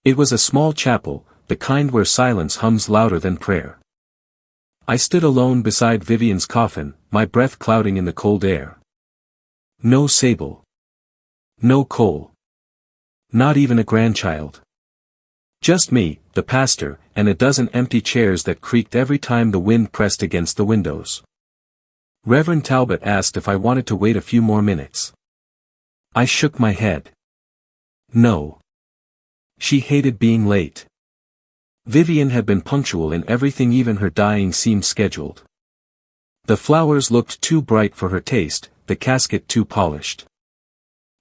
It was a small chapel, the kind where silence hums louder than prayer. I stood alone beside Vivienne's coffin, my breath clouding in the cold air. No Sable. No Cole. Not even a grandchild. Just me, the pastor, and a dozen empty chairs that creaked every time the wind pressed against the windows. Reverend Talbot asked if I wanted to wait a few more minutes. I shook my head. No. She hated being late. Vivienne had been punctual in everything, even her dying seemed scheduled. The flowers looked too bright for her taste, the casket too polished.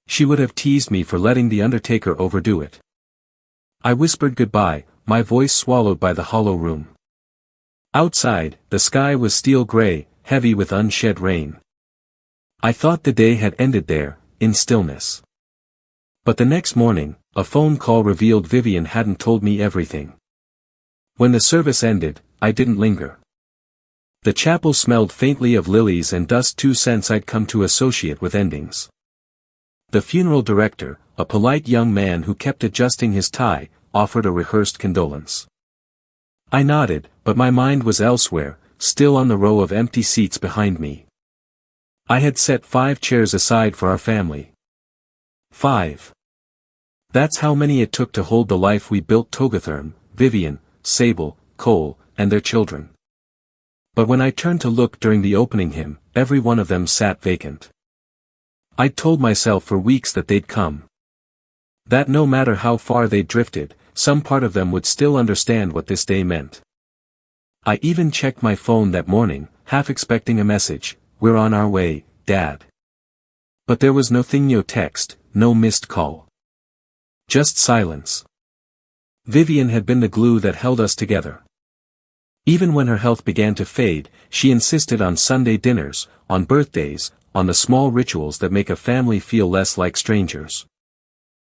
She would have teased me for letting the undertaker overdo it. I whispered goodbye, my voice swallowed by the hollow room. Outside, the sky was steel gray, heavy with unshed rain. I thought the day had ended there, in stillness. But the next morning, a phone call revealed Vivienne hadn't told me everything. When the service ended, I didn't linger. The chapel smelled faintly of lilies and dust, 2 cents I'd come to associate with endings. The funeral director, a polite young man who kept adjusting his tie, offered a rehearsed condolence. I nodded, but my mind was elsewhere, still on the row of empty seats behind me. I had set 5 chairs aside for our family. 5. That's how many it took to hold the life we built: Togatherm, Vivienne, Sable, Cole, and their children. But when I turned to look during the opening hymn, every one of them sat vacant. I'd told myself for weeks that they'd come. That no matter how far they drifted, some part of them would still understand what this day meant. I even checked my phone that morning, half expecting a message, "We're on our way, Dad." But there was no text, no missed call. Just silence. Vivienne had been the glue that held us together. Even when her health began to fade, she insisted on Sunday dinners, on birthdays, on the small rituals that make a family feel less like strangers.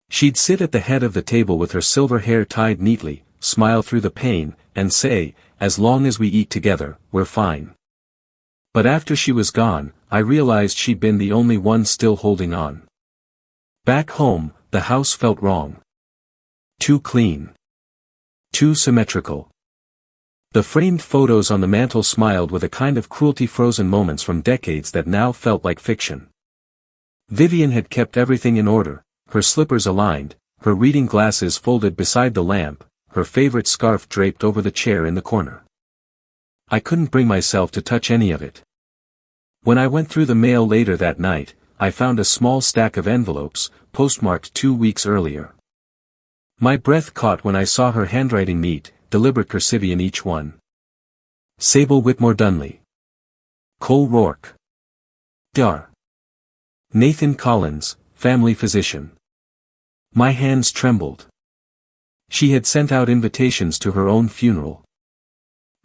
She'd sit at the head of the table with her silver hair tied neatly, smile through the pain, and say, "As long as we eat together, we're fine." But after she was gone, I realized she'd been the only one still holding on. Back home, the house felt wrong. Too clean. Too symmetrical. The framed photos on the mantel smiled with a kind of cruelty, frozen moments from decades that now felt like fiction. Vivienne had kept everything in order, her slippers aligned, her reading glasses folded beside the lamp, her favorite scarf draped over the chair in the corner. I couldn't bring myself to touch any of it. When I went through the mail later that night, I found a small stack of envelopes, postmarked 2 weeks earlier. My breath caught when I saw her handwriting, neat, deliberate cursive in each one. Sable Whitmore Dunley. Cole Roarke. Dar. Nathan Collins, family physician. My hands trembled. She had sent out invitations to her own funeral.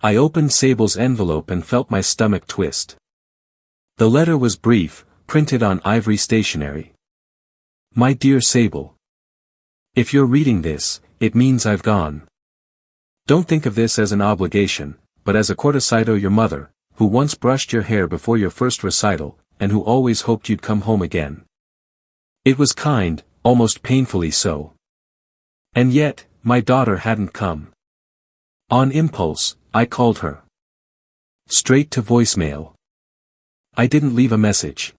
I opened Sable's envelope and felt my stomach twist. The letter was brief, printed on ivory stationery. My dear Sable. If you're reading this, it means I've gone. Don't think of this as an obligation, but as a courtesy to your mother, who once brushed your hair before your first recital, and who always hoped you'd come home again. It was kind, almost painfully so. And yet, my daughter hadn't come. On impulse, I called her. Straight to voicemail. I didn't leave a message.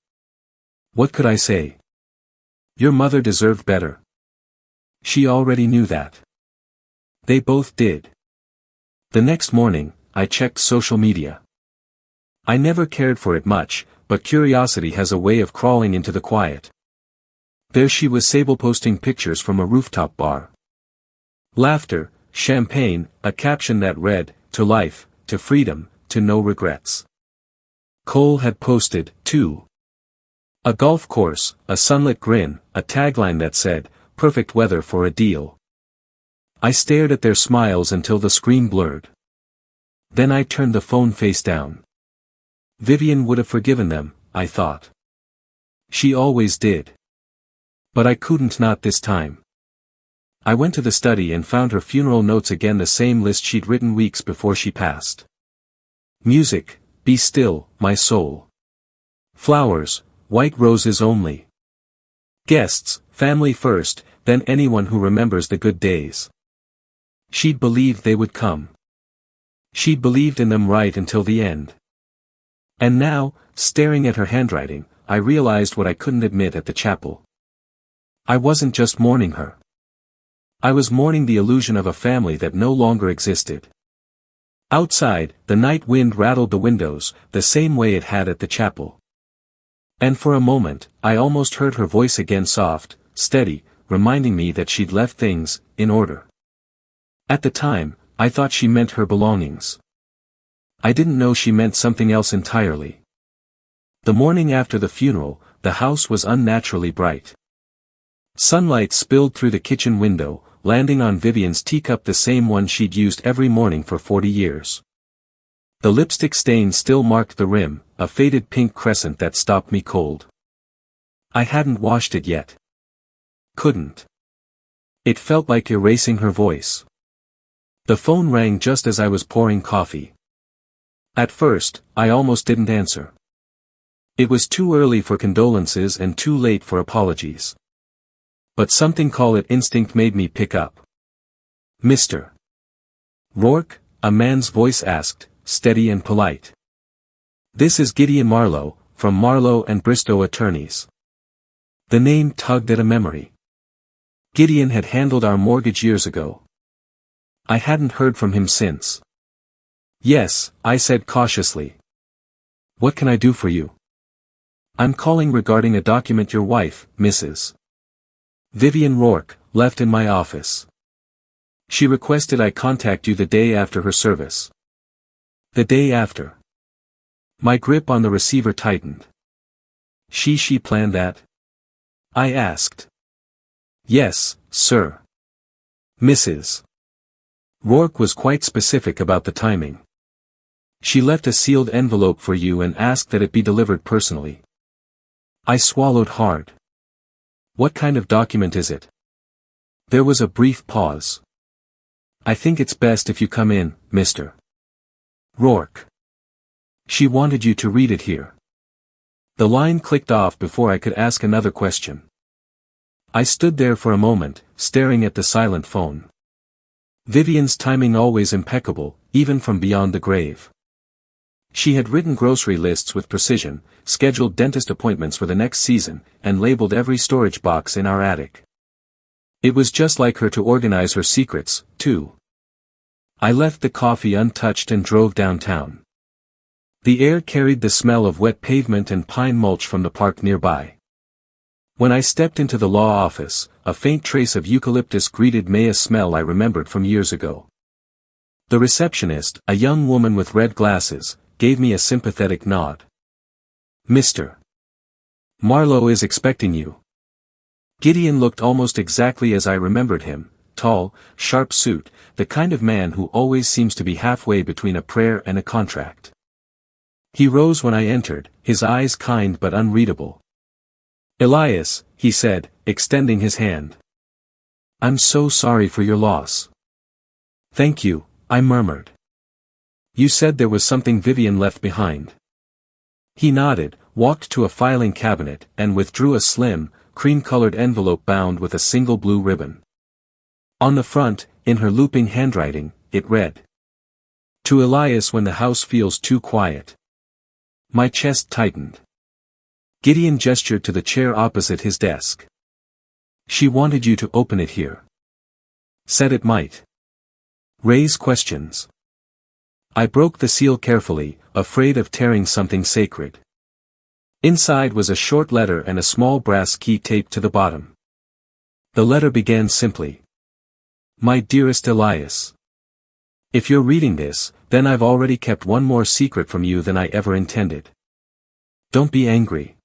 What could I say? Your mother deserved better. She already knew that. They both did. The next morning, I checked social media. I never cared for it much, but curiosity has a way of crawling into the quiet. There she was, Sable, posting pictures from a rooftop bar. Laughter, champagne, a caption that read, "To life, to freedom, to no regrets." Cole had posted, too. A golf course, a sunlit grin, a tagline that said, "Perfect weather for a deal." I stared at their smiles until the screen blurred. Then I turned the phone face down. Vivienne would have forgiven them, I thought. She always did. But I couldn't, not this time. I went to the study and found her funeral notes again, the same list she'd written weeks before she passed. Music, "Be still, my soul." Flowers, "White roses only." Guests, "Family first, then anyone who remembers the good days." She'd believed they would come. She'd believed in them right until the end. And now, staring at her handwriting, I realized what I couldn't admit at the chapel. I wasn't just mourning her. I was mourning the illusion of a family that no longer existed. Outside, the night wind rattled the windows, the same way it had at the chapel. And for a moment, I almost heard her voice again, soft, steady, reminding me that she'd left things in order. At the time, I thought she meant her belongings. I didn't know she meant something else entirely. The morning after the funeral, the house was unnaturally bright. Sunlight spilled through the kitchen window, landing on Vivienne's teacup, the same one she'd used every morning for 40 years. The lipstick stain still marked the rim, a faded pink crescent that stopped me cold. I hadn't washed it yet. Couldn't. It felt like erasing her voice. The phone rang just as I was pouring coffee. At first, I almost didn't answer. It was too early for condolences and too late for apologies. But something, call it instinct, made me pick up. "Mr. Roarke?" a man's voice asked, steady and polite. "This is Gideon Marlowe, from Marlowe and Bristow Attorneys." The name tugged at a memory. Gideon had handled our mortgage years ago. I hadn't heard from him since. "Yes," I said cautiously. "What can I do for you?" "I'm calling regarding a document your wife, Mrs. Vivienne Roarke, left in my office. She requested I contact you the day after her service." The day after. My grip on the receiver tightened. She planned that? I asked. "Yes, sir." Mrs. Roarke was quite specific about the timing. "She left a sealed envelope for you and asked that it be delivered personally." I swallowed hard. "What kind of document is it?" There was a brief pause. "I think it's best if you come in, Mr. Roarke. She wanted you to read it here." The line clicked off before I could ask another question. I stood there for a moment, staring at the silent phone. Vivienne's timing always impeccable, even from beyond the grave. She had written grocery lists with precision, scheduled dentist appointments for the next season, and labeled every storage box in our attic. It was just like her to organize her secrets, too. I left the coffee untouched and drove downtown. The air carried the smell of wet pavement and pine mulch from the park nearby. When I stepped into the law office, a faint trace of eucalyptus greeted me, a smell I remembered from years ago. The receptionist, a young woman with red glasses, gave me a sympathetic nod. "Mr. Marlowe is expecting you." Gideon looked almost exactly as I remembered him, tall, sharp suit, the kind of man who always seems to be halfway between a prayer and a contract. He rose when I entered, his eyes kind but unreadable. "Elias," he said, extending his hand. "I'm so sorry for your loss." "Thank you," I murmured. "You said there was something Vivienne left behind." He nodded, walked to a filing cabinet, and withdrew a slim, cream-colored envelope bound with a single blue ribbon. On the front, in her looping handwriting, it read, "To Elias when the house feels too quiet." My chest tightened. Gideon gestured to the chair opposite his desk. "She wanted you to open it here. Said it might raise questions." I broke the seal carefully, afraid of tearing something sacred. Inside was a short letter and a small brass key taped to the bottom. The letter began simply. "My dearest Elias. If you're reading this, then I've already kept one more secret from you than I ever intended. Don't be angry.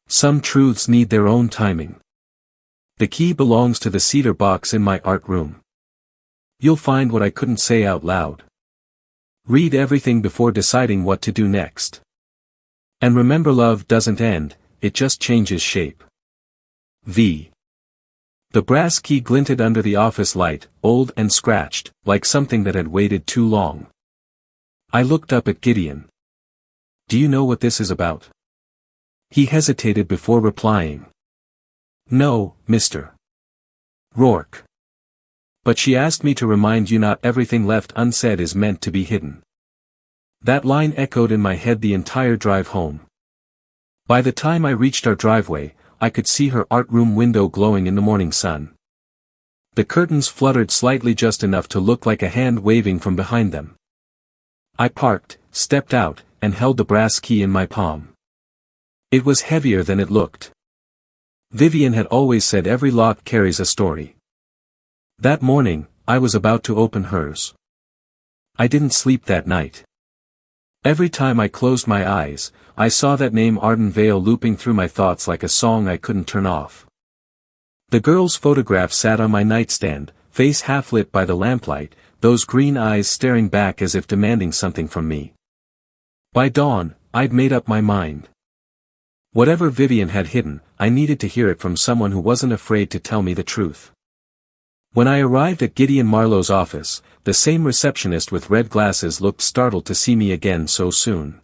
Some truths need their own timing. The key belongs to the cedar box in my art room. You'll find what I couldn't say out loud. Read everything before deciding what to do next. And remember, love doesn't end, it just changes shape. V." The brass key glinted under the office light, old and scratched, like something that had waited too long. I looked up at Gideon. "Do you know what this is about?" He hesitated before replying. "No, Mr. Roarke." But she asked me to remind you not everything left unsaid is meant to be hidden. That line echoed in my head the entire drive home. By the time I reached our driveway, I could see her art room window glowing in the morning sun. The curtains fluttered slightly just enough to look like a hand waving from behind them. I parked, stepped out, and held the brass key in my palm. It was heavier than it looked. Vivienne had always said every lock carries a story. That morning, I was about to open hers. I didn't sleep that night. Every time I closed my eyes, I saw that name Arden Vale looping through my thoughts like a song I couldn't turn off. The girl's photograph sat on my nightstand, face half lit by the lamplight, those green eyes staring back as if demanding something from me. By dawn, I'd made up my mind. Whatever Vivienne had hidden, I needed to hear it from someone who wasn't afraid to tell me the truth. When I arrived at Gideon Marlowe's office, the same receptionist with red glasses looked startled to see me again so soon.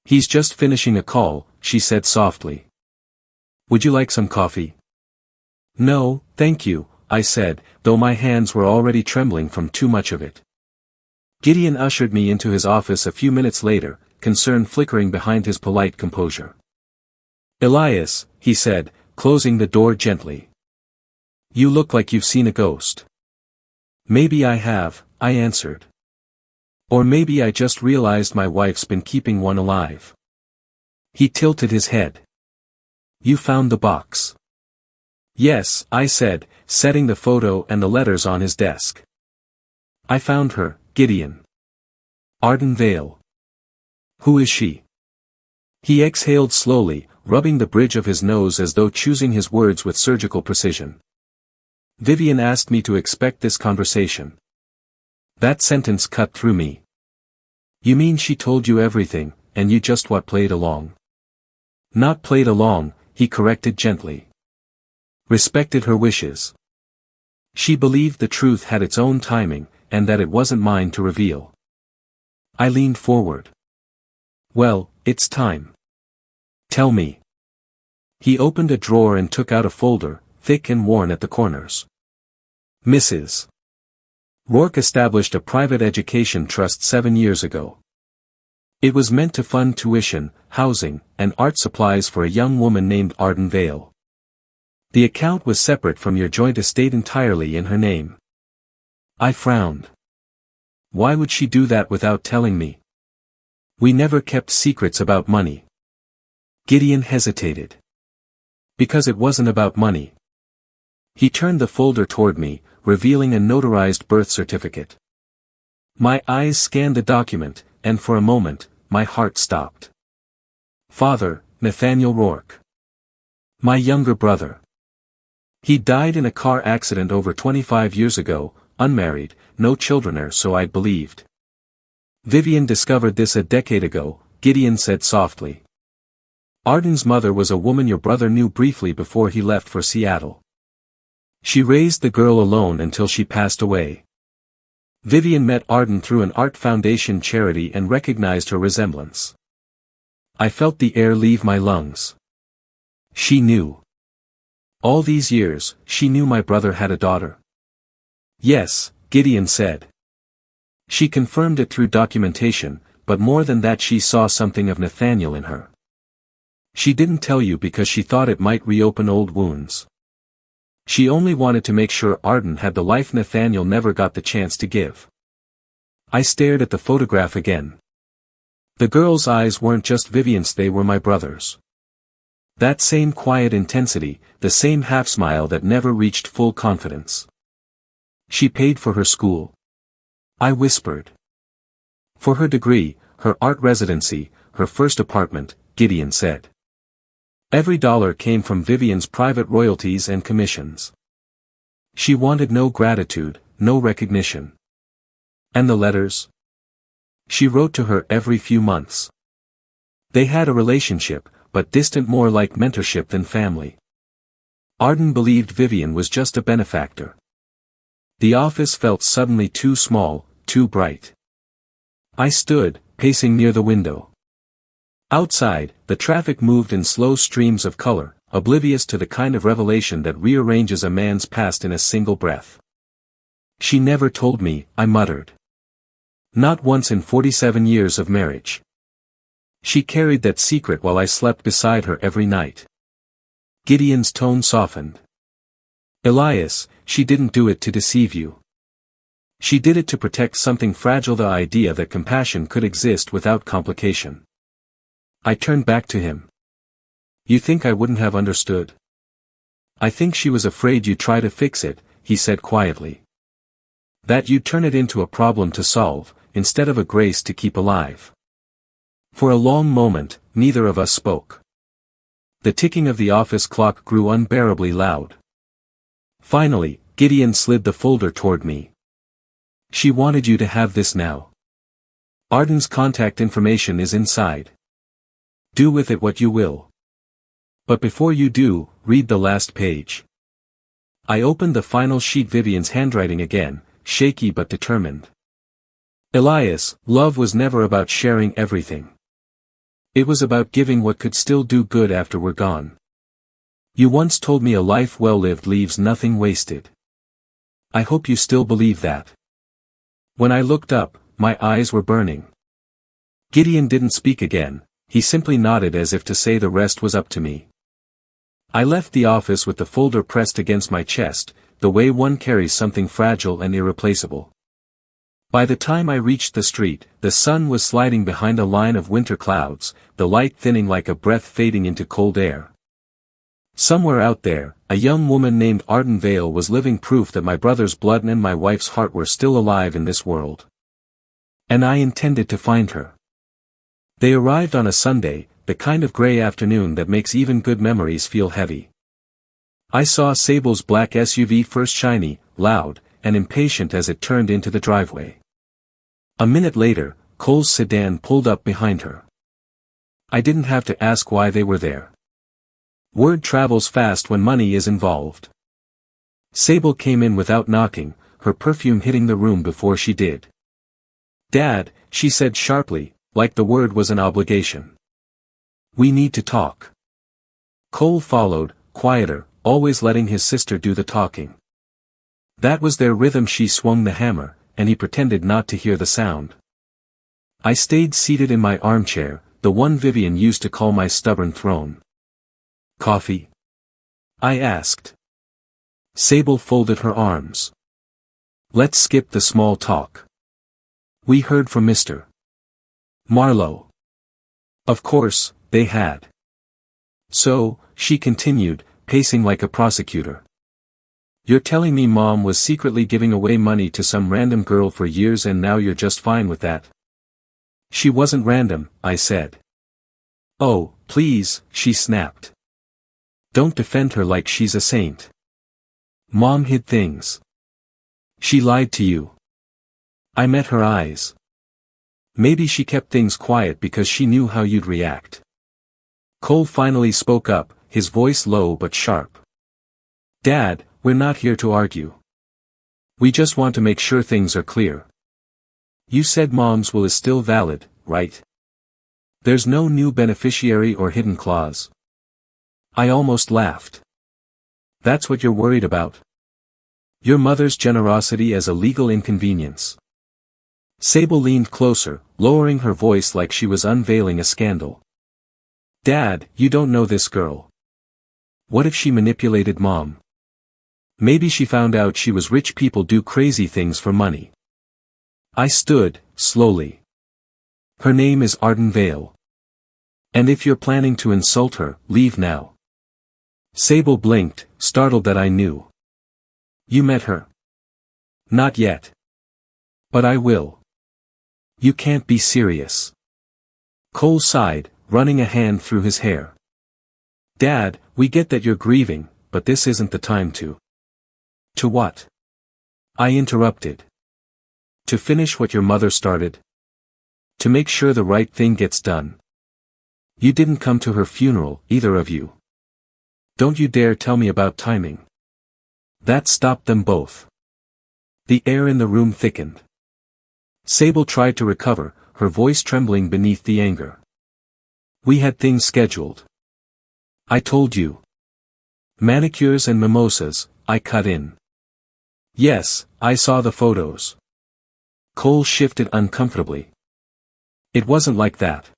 "He's just finishing a call," she said softly. "Would you like some coffee?" "No, thank you," I said, though my hands were already trembling from too much of it. Gideon ushered me into his office a few minutes later, concern flickering behind his polite composure. "Elias," he said, closing the door gently. "You look like you've seen a ghost." "Maybe I have," I answered. "Or maybe I just realized my wife's been keeping one alive." He tilted his head. "You found the box?" "Yes," I said, setting the photo and the letters on his desk. "I found her, Gideon. Arden Vale." "Who is she?" He exhaled slowly, rubbing the bridge of his nose as though choosing his words with surgical precision. "Vivienne asked me to expect this conversation." That sentence cut through me. "You mean she told you everything, and you just played along?" "Not played along," he corrected gently. "Respected her wishes. She believed the truth had its own timing, and that it wasn't mine to reveal." I leaned forward. "Well, it's time. Tell me." He opened a drawer and took out a folder, thick and worn at the corners. "Mrs. Roarke established a private education trust 7 years ago. It was meant to fund tuition, housing, and art supplies for a young woman named Arden Vale. The account was separate from your joint estate entirely in her name." I frowned. Why would she do that without telling me? We never kept secrets about money. Gideon hesitated. "Because it wasn't about money." He turned the folder toward me, revealing a notarized birth certificate. My eyes scanned the document, and for a moment, my heart stopped. Father, Nathaniel Roarke. My younger brother. He died in a car accident over 25 years ago, unmarried, no children or so I'd believed. Vivienne discovered this a decade ago, Gideon said softly. Arden's mother was a woman your brother knew briefly before he left for Seattle. She raised the girl alone until she passed away. Vivienne met Arden through an art foundation charity and recognized her resemblance. I felt the air leave my lungs. She knew. All these years, she knew my brother had a daughter. Yes, Gideon said. She confirmed it through documentation, but more than that she saw something of Nathaniel in her. She didn't tell you because she thought it might reopen old wounds. She only wanted to make sure Arden had the life Nathaniel never got the chance to give. I stared at the photograph again. The girl's eyes weren't just Vivienne's, they were my brother's. That same quiet intensity, the same half-smile that never reached full confidence. She paid for her school. I whispered. For her degree, her art residency, her first apartment, Gideon said. Every dollar came from Vivienne's private royalties and commissions. She wanted no gratitude, no recognition. And the letters? She wrote to her every few months. They had a relationship, but distant, more like mentorship than family. Arden believed Vivienne was just a benefactor. The office felt suddenly too small, too bright. I stood, pacing near the window. Outside, the traffic moved in slow streams of color, oblivious to the kind of revelation that rearranges a man's past in a single breath. She never told me, I muttered. Not once in 47 years of marriage. She carried that secret while I slept beside her every night. Gideon's tone softened. Elias, she didn't do it to deceive you. She did it to protect something fragile, the idea that compassion could exist without complication. I turned back to him. You think I wouldn't have understood? I think she was afraid you'd try to fix it, he said quietly. That you'd turn it into a problem to solve, instead of a grace to keep alive. For a long moment, neither of us spoke. The ticking of the office clock grew unbearably loud. Finally, Gideon slid the folder toward me. She wanted you to have this now. Arden's contact information is inside. Do with it what you will. But before you do, read the last page. I opened the final sheet, Vivienne's handwriting again, shaky but determined. Elias, love was never about sharing everything. It was about giving what could still do good after we're gone. You once told me a life well lived leaves nothing wasted. I hope you still believe that. When I looked up, my eyes were burning. Gideon didn't speak again, he simply nodded as if to say the rest was up to me. I left the office with the folder pressed against my chest, the way one carries something fragile and irreplaceable. By the time I reached the street, the sun was sliding behind a line of winter clouds, the light thinning like a breath fading into cold air. Somewhere out there, a young woman named Arden Vale was living proof that my brother's blood and my wife's heart were still alive in this world. And I intended to find her. They arrived on a Sunday, the kind of gray afternoon that makes even good memories feel heavy. I saw Sable's black SUV first, shiny, loud, and impatient as it turned into the driveway. A minute later, Cole's sedan pulled up behind her. I didn't have to ask why they were there. Word travels fast when money is involved. Sable came in without knocking, her perfume hitting the room before she did. Dad, she said sharply, like the word was an obligation. We need to talk. Cole followed, quieter, always letting his sister do the talking. That was their rhythm. She swung the hammer, and he pretended not to hear the sound. I stayed seated in my armchair, the one Vivienne used to call my stubborn throne. Coffee? I asked. Sable folded her arms. Let's skip the small talk. We heard from Mr. Marlowe. Of course, they had. So, she continued, pacing like a prosecutor. You're telling me Mom was secretly giving away money to some random girl for years and now you're just fine with that? She wasn't random, I said. Oh, please, she snapped. Don't defend her like she's a saint. Mom hid things. She lied to you. I met her eyes. Maybe she kept things quiet because she knew how you'd react. Cole finally spoke up, his voice low but sharp. Dad, we're not here to argue. We just want to make sure things are clear. You said Mom's will is still valid, right? There's no new beneficiary or hidden clause. I almost laughed. That's what you're worried about? Your mother's generosity as a legal inconvenience. Sable leaned closer, lowering her voice like she was unveiling a scandal. Dad, you don't know this girl. What if she manipulated Mom? Maybe she found out she was rich people do crazy things for money. I stood, slowly. Her name is Arden Vale. And if you're planning to insult her, leave now. Sable blinked, startled that I knew. You met her? Not yet. But I will. You can't be serious. Cole sighed, running a hand through his hair. Dad, we get that you're grieving, but this isn't the time to. To what? I interrupted. To finish what your mother started. To make sure the right thing gets done. You didn't come to her funeral, either of you. Don't you dare tell me about timing. That stopped them both. The air in the room thickened. Sable tried to recover, her voice trembling beneath the anger. We had things scheduled. I told you. Manicures and mimosas, I cut in. Yes, I saw the photos. Cole shifted uncomfortably. It wasn't like that.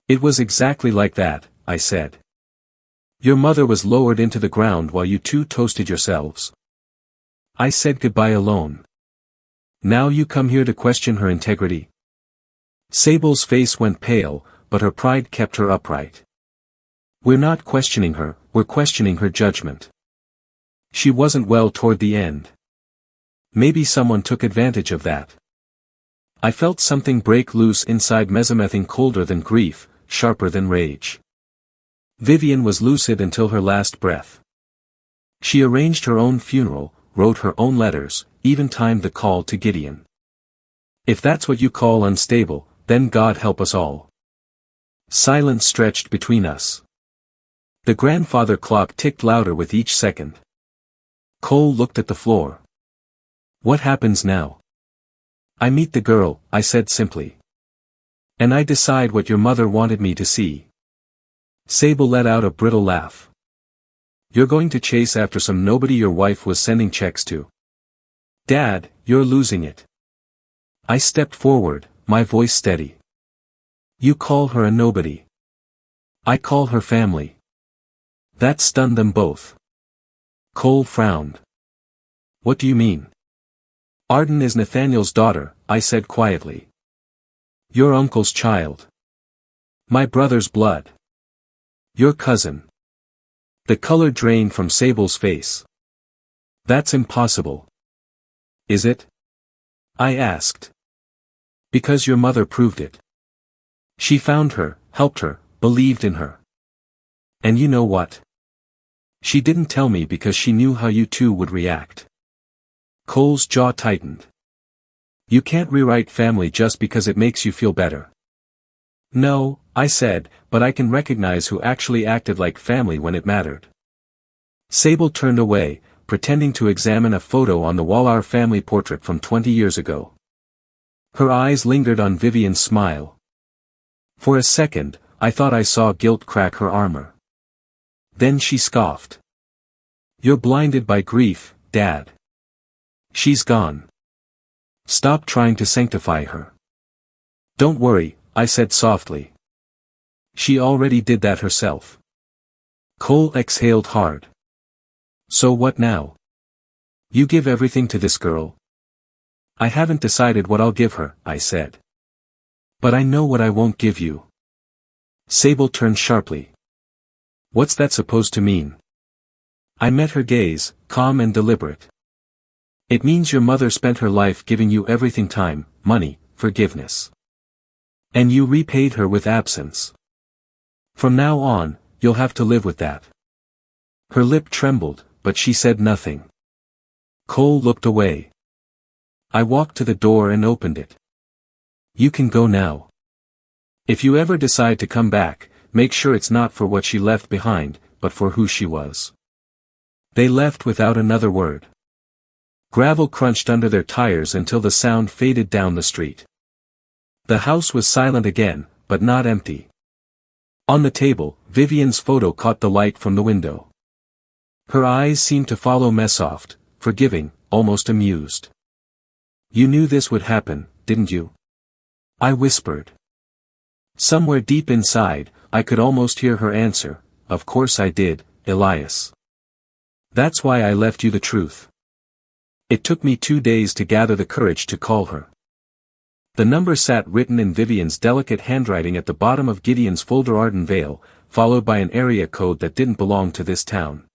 It was exactly like that, I said. Your mother was lowered into the ground while you two toasted yourselves. I said goodbye alone. Now you come here to question her integrity? Sable's face went pale, but her pride kept her upright. We're not questioning her, we're questioning her judgment. She wasn't well toward the end. Maybe someone took advantage of that. I felt something break loose inside Mesomething, colder than grief, sharper than rage. Vivienne was lucid until her last breath. She arranged her own funeral, wrote her own letters, even timed the call to Gideon. If that's what you call unstable, then God help us all. Silence stretched between us. The grandfather clock ticked louder with each second. Cole looked at the floor. What happens now? I meet the girl, I said simply. And I decide what your mother wanted me to see. Sable let out a brittle laugh. You're going to chase after some nobody your wife was sending checks to. Dad, you're losing it. I stepped forward, my voice steady. You call her a nobody. I call her family. That stunned them both. Cole frowned. What do you mean? Arden is Nathaniel's daughter, I said quietly. Your uncle's child. My brother's blood. Your cousin. The color drained from Sable's face. That's impossible. Is it? I asked. Because your mother proved it. She found her, helped her, believed in her. And you know what? She didn't tell me because she knew how you two would react. Cole's jaw tightened. You can't rewrite family just because it makes you feel better. No, I said, but I can recognize who actually acted like family when it mattered. Sable turned away, pretending to examine a photo on the wall, our family portrait from 20 years ago. Her eyes lingered on Vivienne's smile. For a second, I thought I saw guilt crack her armor. Then she scoffed. You're blinded by grief, Dad. She's gone. Stop trying to sanctify her. Don't worry, I said softly. She already did that herself. Cole exhaled hard. So what now? You give everything to this girl? I haven't decided what I'll give her, I said. But I know what I won't give you. Sable turned sharply. What's that supposed to mean? I met her gaze, calm and deliberate. It means your mother spent her life giving you everything: time, money, forgiveness. And you repaid her with absence. From now on, you'll have to live with that. Her lip trembled, but she said nothing. Cole looked away. I walked to the door and opened it. You can go now. If you ever decide to come back, make sure it's not for what she left behind, but for who she was. They left without another word. Gravel crunched under their tires until the sound faded down the street. The house was silent again, but not empty. On the table, Vivienne's photo caught the light from the window. Her eyes seemed to follow Messoft, forgiving, almost amused. You knew this would happen, didn't you? I whispered. Somewhere deep inside, I could almost hear her answer, of course I did, Elias. That's why I left you the truth. It took me 2 days to gather the courage to call her. The number sat written in Vivienne's delicate handwriting at the bottom of Gideon's folder: Arden Vale, followed by an area code that didn't belong to this town.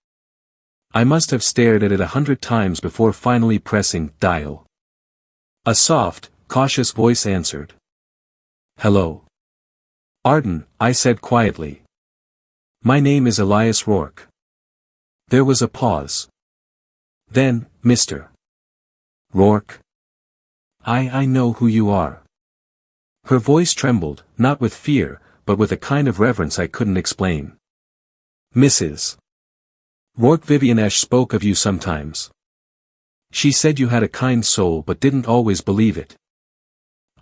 I must have stared at it 100 times before finally pressing dial. A soft, cautious voice answered. Hello. Arden, I said quietly. My name is Elias Roarke. There was a pause. Then, Mr. Roarke. I know who you are. Her voice trembled, not with fear, but with a kind of reverence I couldn't explain. Mrs. Roarke, Vivienne spoke of you sometimes. She said you had a kind soul but didn't always believe it.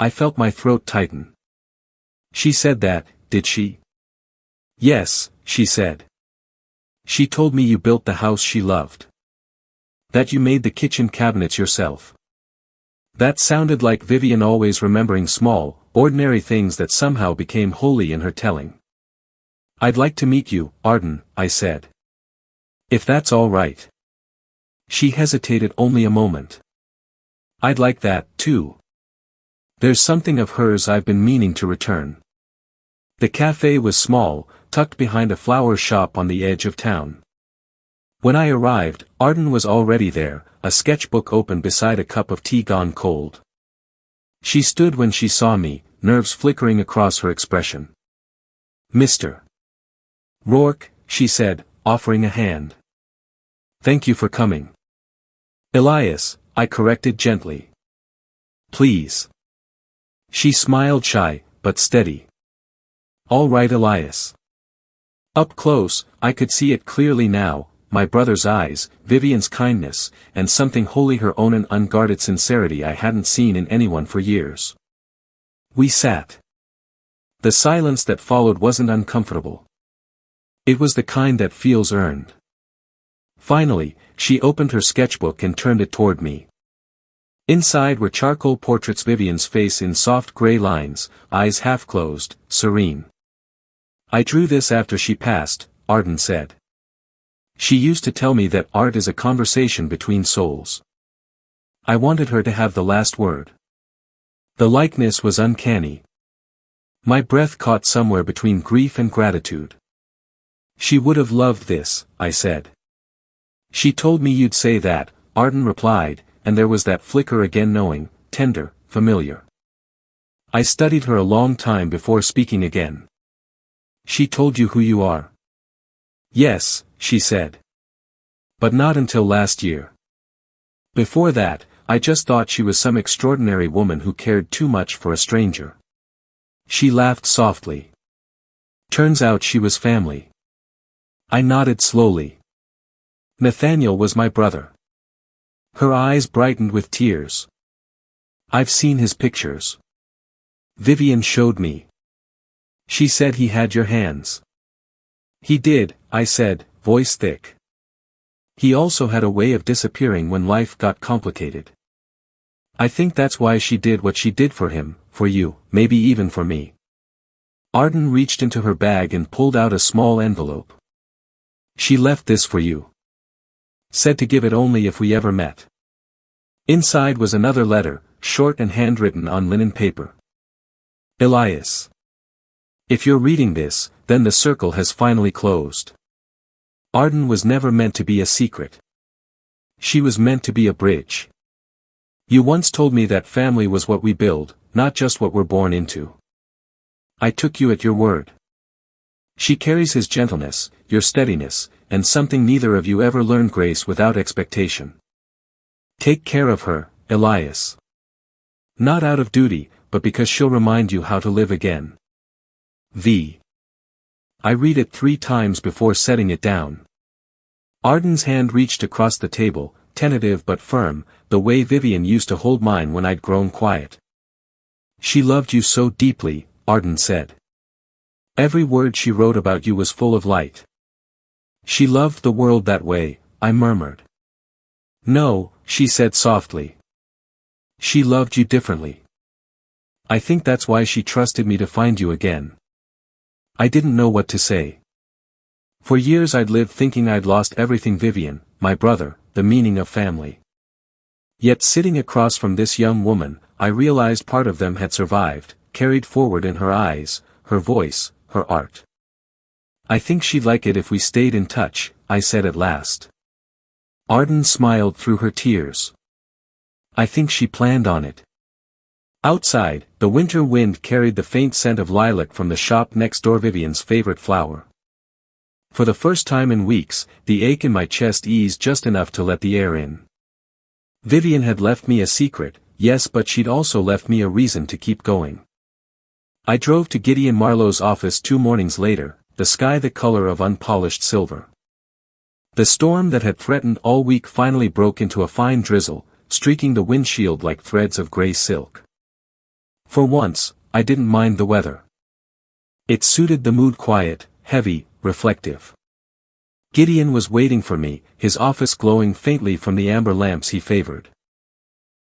I felt my throat tighten. She said that, did she? Yes, she said. She told me you built the house she loved. That you made the kitchen cabinets yourself. That sounded like Vivienne always remembering small, ordinary things that somehow became holy in her telling. I'd like to meet you, Arden, I said. If that's all right. She hesitated only a moment. I'd like that, too. There's something of hers I've been meaning to return. The cafe was small, tucked behind a flower shop on the edge of town. When I arrived, Arden was already there, a sketchbook open beside a cup of tea gone cold. She stood when she saw me, nerves flickering across her expression. Mr. Roarke, she said, offering a hand. Thank you for coming. Elias, I corrected gently. Please. She smiled shy, but steady. All right, Elias. Up close, I could see it clearly now, my brother's eyes, Vivienne's kindness, and something wholly her own, an unguarded sincerity I hadn't seen in anyone for years. We sat. The silence that followed wasn't uncomfortable. It was the kind that feels earned. Finally, she opened her sketchbook and turned it toward me. Inside were charcoal portraits, Vivienne's face in soft gray lines, eyes half closed, serene. I drew this after she passed, Arden said. She used to tell me that art is a conversation between souls. I wanted her to have the last word. The likeness was uncanny. My breath caught somewhere between grief and gratitude. She would have loved this, I said. She told me you'd say that, Arden replied, and there was that flicker again, knowing, tender, familiar. I studied her a long time before speaking again. She told you who you are? Yes, she said. But not until last year. Before that, I just thought she was some extraordinary woman who cared too much for a stranger. She laughed softly. Turns out she was family. I nodded slowly. Nathaniel was my brother. Her eyes brightened with tears. I've seen his pictures. Vivienne showed me. She said he had your hands. He did, I said, voice thick. He also had a way of disappearing when life got complicated. I think that's why she did what she did for him, for you, maybe even for me. Arden reached into her bag and pulled out a small envelope. She left this for you. Said to give it only if we ever met. Inside was another letter, short and handwritten on linen paper. Elias. If you're reading this, then the circle has finally closed. Arden was never meant to be a secret. She was meant to be a bridge. You once told me that family was what we build, not just what we're born into. I took you at your word. She carries his gentleness, your steadiness, and something neither of you ever learned, grace without expectation. Take care of her, Elias. Not out of duty, but because she'll remind you how to live again. V. I read it 3 times before setting it down. Arden's hand reached across the table, tentative but firm, the way Vivienne used to hold mine when I'd grown quiet. She loved you so deeply, Arden said. Every word she wrote about you was full of light. She loved the world that way, I murmured. No, she said softly. She loved you differently. I think that's why she trusted me to find you again. I didn't know what to say. For years I'd lived thinking I'd lost everything, Vivienne, my brother, the meaning of family. Yet sitting across from this young woman, I realized part of them had survived, carried forward in her eyes, her voice, her art. I think she'd like it if we stayed in touch, I said at last. Arden smiled through her tears. I think she planned on it. Outside, the winter wind carried the faint scent of lilac from the shop next door, Vivienne's favorite flower. For the first time in weeks, the ache in my chest eased just enough to let the air in. Vivienne had left me a secret, yes, but she'd also left me a reason to keep going. I drove to Gideon Marlowe's office 2 mornings later, the sky the color of unpolished silver. The storm that had threatened all week finally broke into a fine drizzle, streaking the windshield like threads of gray silk. For once, I didn't mind the weather. It suited the mood, quiet, heavy, reflective. Gideon was waiting for me, his office glowing faintly from the amber lamps he favored.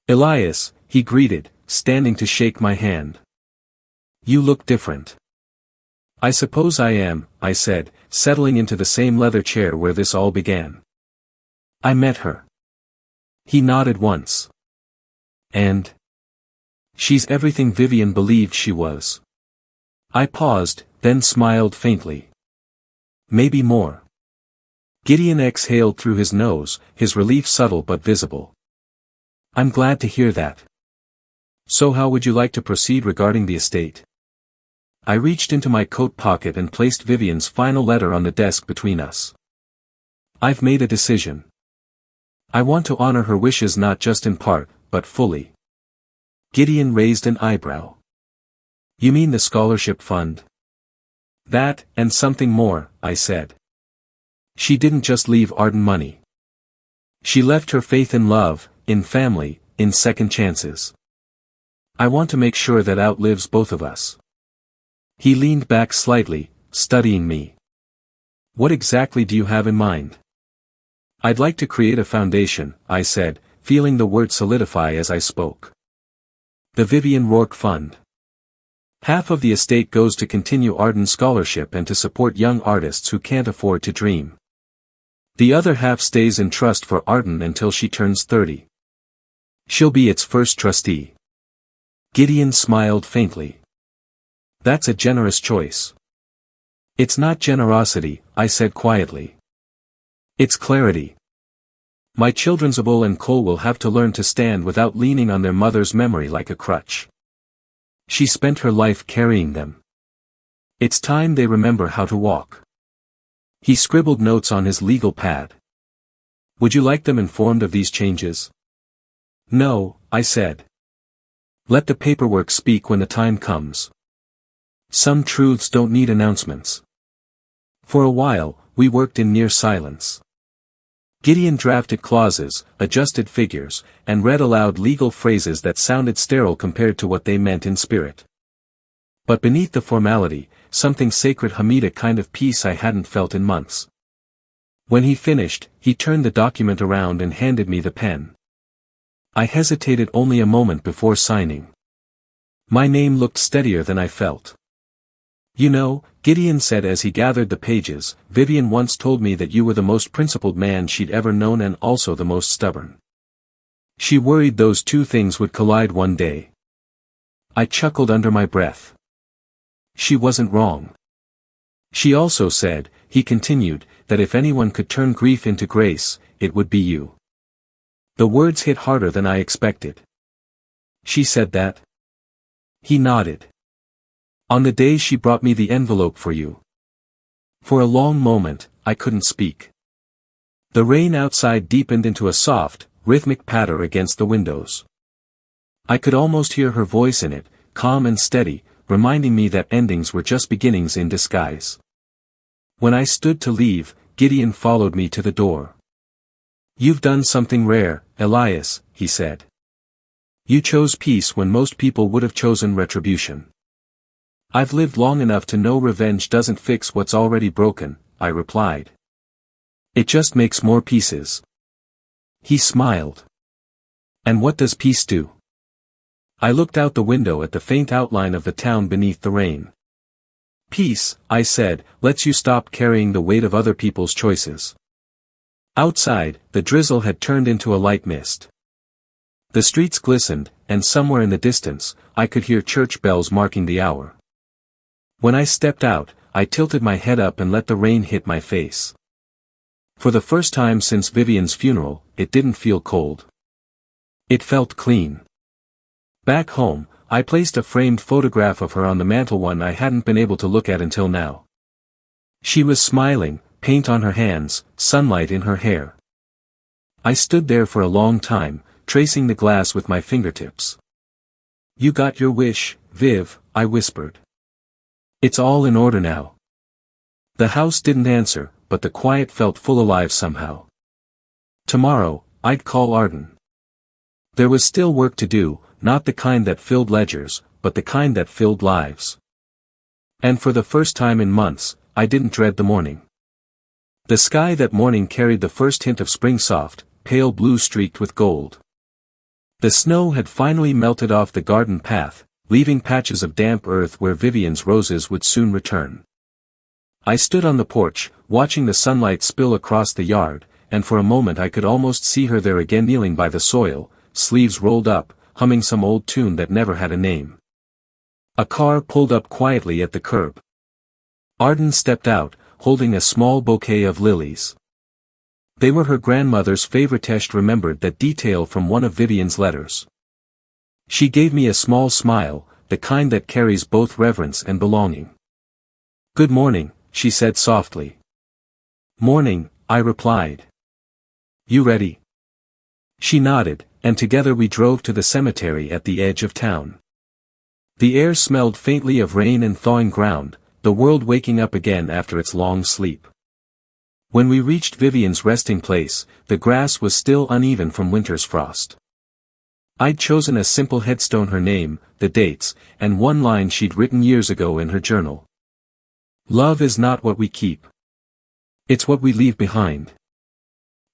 "Elias," he greeted, standing to shake my hand. "You look different." "I suppose I am," I said, settling into the same leather chair where this all began. "I met her." He nodded once. "And?" "She's everything Vivienne believed she was." I paused, then smiled faintly. "Maybe more." Gideon exhaled through his nose, his relief subtle but visible. "I'm glad to hear that. So how would you like to proceed regarding the estate?" I reached into my coat pocket and placed Vivienne's final letter on the desk between us. "I've made a decision. I want to honor her wishes not just in part, but fully." Gideon raised an eyebrow. "You mean the scholarship fund?" "That, and something more," I said. "She didn't just leave Arden money. She left her faith in love, in family, in second chances. I want to make sure that outlives both of us." He leaned back slightly, studying me. "What exactly do you have in mind?" "I'd like to create a foundation," I said, feeling the word solidify as I spoke. "The Vivienne Roarke Fund. Half of the estate goes to continue Arden's scholarship and to support young artists who can't afford to dream. The other half stays in trust for Arden until she turns 30. She'll be its first trustee." Gideon smiled faintly. "That's a generous choice." "It's not generosity," I said quietly. "It's clarity. My children's Abul and Cole will have to learn to stand without leaning on their mother's memory like a crutch. She spent her life carrying them. It's time they remember how to walk." He scribbled notes on his legal pad. "Would you like them informed of these changes?" "No," I said. "Let the paperwork speak when the time comes. Some truths don't need announcements." For a while, we worked in near silence. Gideon drafted clauses, adjusted figures, and read aloud legal phrases that sounded sterile compared to what they meant in spirit. But beneath the formality, something sacred, Hamida kind of peace I hadn't felt in months. When he finished, he turned the document around and handed me the pen. I hesitated only a moment before signing. My name looked steadier than I felt. "You know," Gideon said as he gathered the pages, "Vivienne once told me that you were the most principled man she'd ever known and also the most stubborn. She worried those two things would collide one day." I chuckled under my breath. She wasn't wrong. "She also said," he continued, "that if anyone could turn grief into grace, it would be you." The words hit harder than I expected. "She said that?" He nodded. "On the day she brought me the envelope for you." For a long moment, I couldn't speak. The rain outside deepened into a soft, rhythmic patter against the windows. I could almost hear her voice in it, calm and steady, reminding me that endings were just beginnings in disguise. When I stood to leave, Gideon followed me to the door. "You've done something rare, Elias," he said. "You chose peace when most people would have chosen retribution." "I've lived long enough to know revenge doesn't fix what's already broken," I replied. "It just makes more pieces." He smiled. "And what does peace do?" I looked out the window at the faint outline of the town beneath the rain. "Peace," I said, "lets you stop carrying the weight of other people's choices." Outside, the drizzle had turned into a light mist. The streets glistened, and somewhere in the distance, I could hear church bells marking the hour. When I stepped out, I tilted my head up and let the rain hit my face. For the first time since Vivienne's funeral, it didn't feel cold. It felt clean. Back home, I placed a framed photograph of her on the mantel, one I hadn't been able to look at until now. She was smiling, paint on her hands, sunlight in her hair. I stood there for a long time, tracing the glass with my fingertips. "You got your wish, Viv," I whispered. "It's all in order now." The house didn't answer, but the quiet felt full alive somehow. Tomorrow, I'd call Arden. There was still work to do, not the kind that filled ledgers, but the kind that filled lives. And for the first time in months, I didn't dread the morning. The sky that morning carried the first hint of spring, soft, pale blue streaked with gold. The snow had finally melted off the garden path, leaving patches of damp earth where Vivienne's roses would soon return. I stood on the porch, watching the sunlight spill across the yard, and for a moment I could almost see her there again, kneeling by the soil, sleeves rolled up, humming some old tune that never had a name. A car pulled up quietly at the curb. Arden stepped out, holding a small bouquet of lilies. They were her grandmother's favorite. Tesh remembered that detail from one of Vivienne's letters. She gave me a small smile, the kind that carries both reverence and belonging. "Good morning," she said softly. "Morning," I replied. "You ready?" She nodded, and together we drove to the cemetery at the edge of town. The air smelled faintly of rain and thawing ground, the world waking up again after its long sleep. When we reached Vivienne's resting place, the grass was still uneven from winter's frost. I'd chosen a simple headstone, her name, the dates, and one line she'd written years ago in her journal. "Love is not what we keep. It's what we leave behind."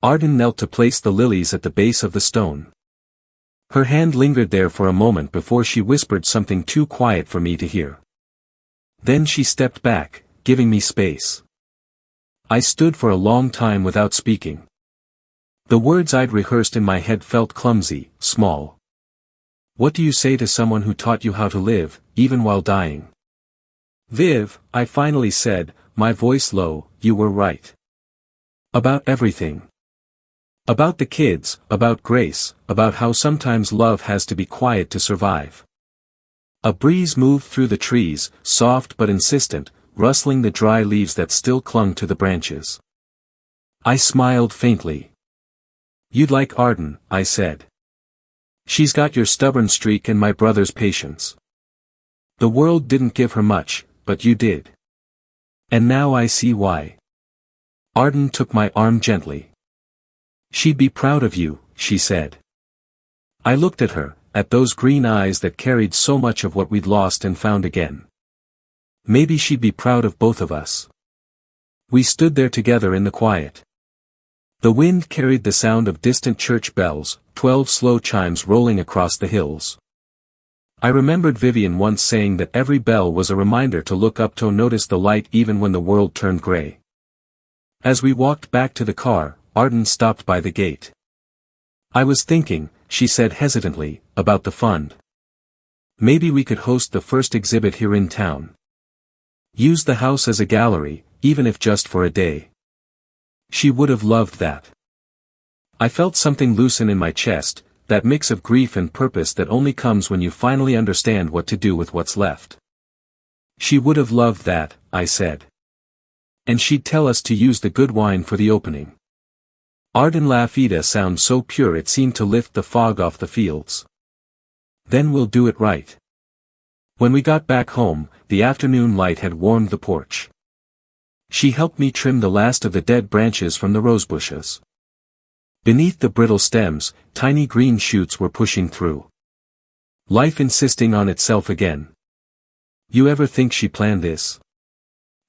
Arden knelt to place the lilies at the base of the stone. Her hand lingered there for a moment before she whispered something too quiet for me to hear. Then she stepped back, giving me space. I stood for a long time without speaking. The words I'd rehearsed in my head felt clumsy, small. "What do you say to someone who taught you how to live, even while dying?" "Viv," I finally said, my voice low, "you were right. About everything. About the kids, about Grace, about how sometimes love has to be quiet to survive." A breeze moved through the trees, soft but insistent, rustling the dry leaves that still clung to the branches. I smiled faintly. "You'd like Arden," I said. "She's got your stubborn streak and my brother's patience. The world didn't give her much, but you did. And now I see why." Arden took my arm gently. "She'd be proud of you," she said. I looked at her, at those green eyes that carried so much of what we'd lost and found again. Maybe she'd be proud of both of us. We stood there together in the quiet. The wind carried the sound of distant church bells, 12 slow chimes rolling across the hills. I remembered Vivienne once saying that every bell was a reminder to look up to notice the light even when the world turned gray. As we walked back to the car, Arden stopped by the gate. "I was thinking," she said hesitantly, "about the fund. Maybe we could host the first exhibit here in town. Use the house as a gallery, even if just for a day." She would have loved that. I felt something loosen in my chest, that mix of grief and purpose that only comes when you finally understand what to do with what's left. "She would have loved that," I said. "And she'd tell us to use the good wine for the opening." Arden laughed. "Ida sounds so pure it seemed to lift the fog off the fields." "Then we'll do it right." When we got back home, the afternoon light had warmed the porch. She helped me trim the last of the dead branches from the rosebushes. Beneath the brittle stems, tiny green shoots were pushing through. Life insisting on itself again. "You ever think she planned this?"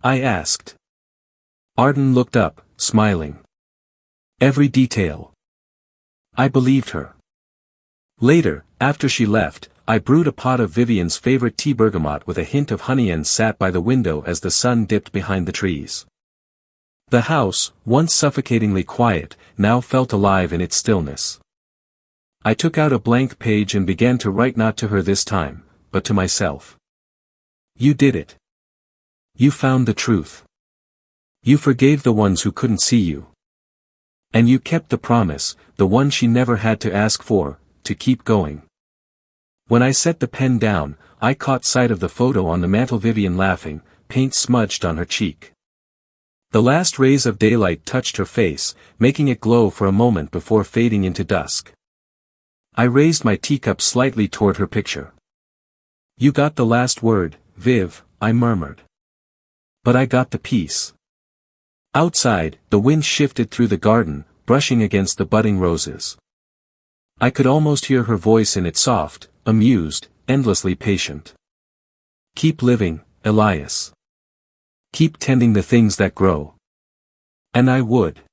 I asked. Arden looked up, smiling. "Every detail." I believed her. Later, after she left, I brewed a pot of Vivienne's favorite tea, bergamot with a hint of honey, and sat by the window as the sun dipped behind the trees. The house, once suffocatingly quiet, now felt alive in its stillness. I took out a blank page and began to write, not to her this time, but to myself. "You did it. You found the truth. You forgave the ones who couldn't see you. And you kept the promise, the one she never had to ask for, to keep going." When I set the pen down, I caught sight of the photo on the mantel, Vivienne laughing, paint smudged on her cheek. The last rays of daylight touched her face, making it glow for a moment before fading into dusk. I raised my teacup slightly toward her picture. "You got the last word, Viv," I murmured. "But I got the peace." Outside, the wind shifted through the garden, brushing against the budding roses. I could almost hear her voice in it, soft, amused, endlessly patient. "Keep living, Elias. Keep tending the things that grow." And I would.